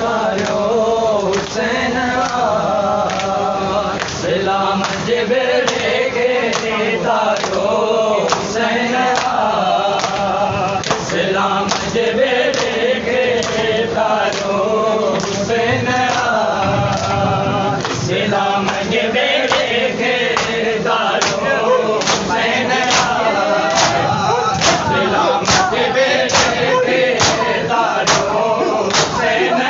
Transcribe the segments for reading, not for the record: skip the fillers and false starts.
दारो हुसैन सलाम जिब्रील के दारो हुसैन सलाम जिब्रील के दारो हुसैन सलाम जिब्रील के दारो हुसैन सलाम जिब्रील के दारो हुसैन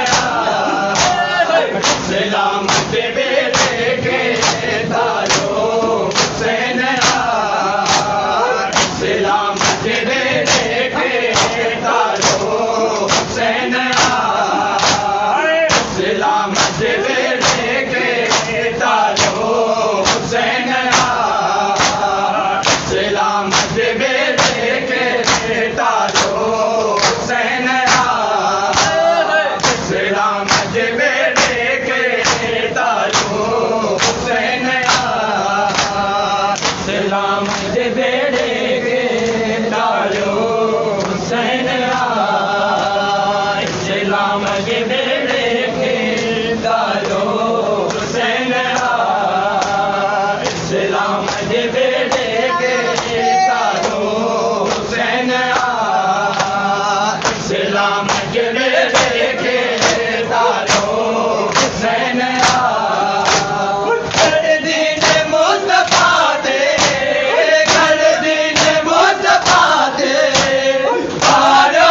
सलाम जिब्रील के दारो हुसैन सलाम जिब्रील के दारो हुसैन सलाम जिब्रील के दारो हुसैन सलाम जिब्रील के दारो हुसैन सलाम जिब्रील के दारो हुसैन सलाम जिब्रील के दारो हुसैन सलाम जिब्रील के दारो हुसैन सलाम जिब्रील के दारो हुसैन सलाम जिब्रील के दारो हुसैन कर दीन मुस्तफा दे कर दीन मुस्तफा दे दारो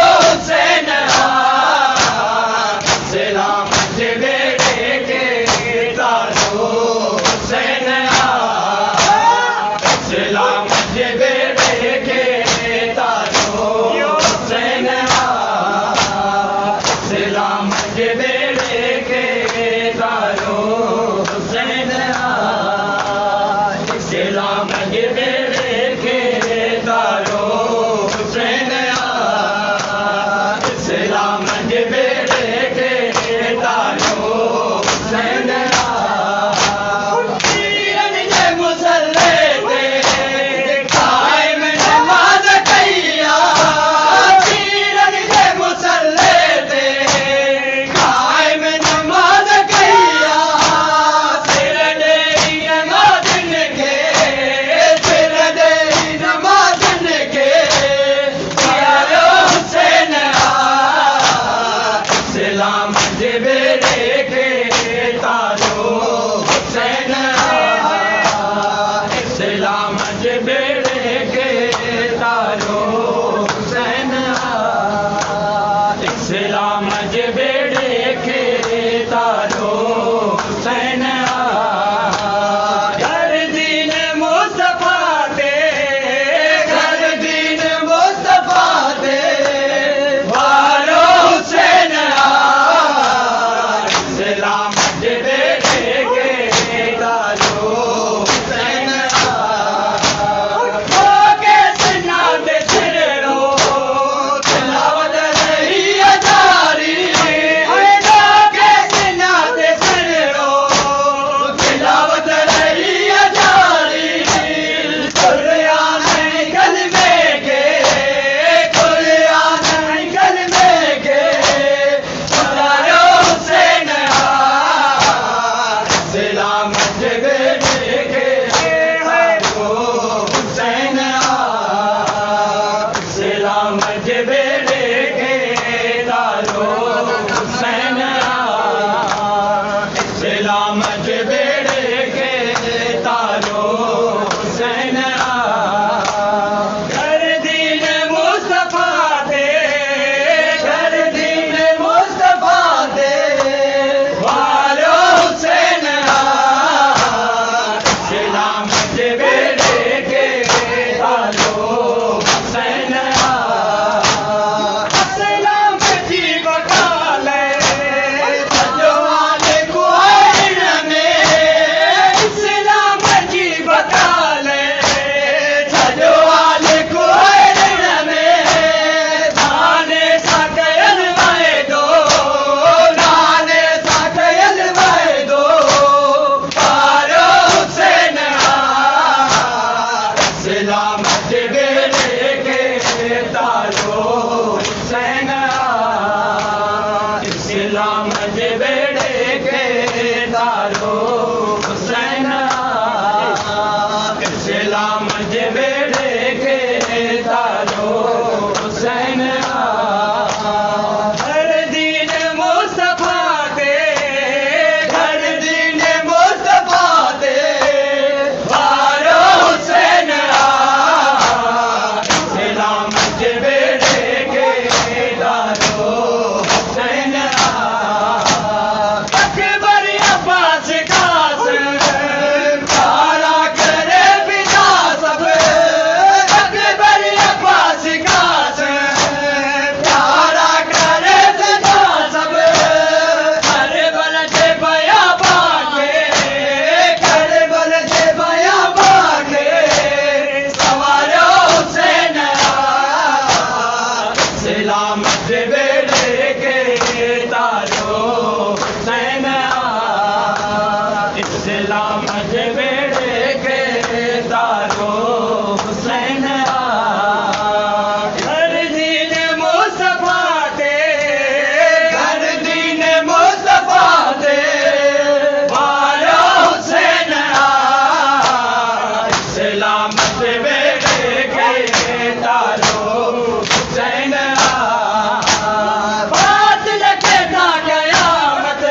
दारो हुसैन अकबर अब्बास कासिम प्यारा करे पिता सब अकबर अब्बास कासिम प्यारा करे पिता सब करबल से बया बाटे करबल से बया बाटे सवारो हुसैन सलामत बेड़े के तारो हुसैन सलामत बेड़े के तारो हुसैन घर दीन मुस्तफा दे घर दीन मुस्तफा दे वारो हुसैन सलामत बेड़े के तारो हुसैन बात लगे ना कयामत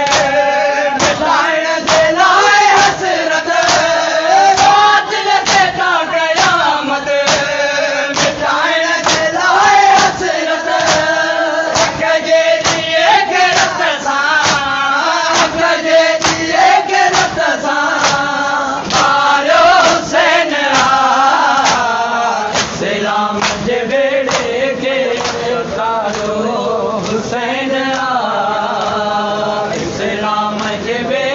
मिटाइण दे लाए हसरत बात लगे ना कयामत मिटाइण दे लाए हसरत कजे दिए गिरत सां कजे दिए गिरत सां मारो हुसैन सलामत बेड़े के तारो हुसैन सलामत बेड़े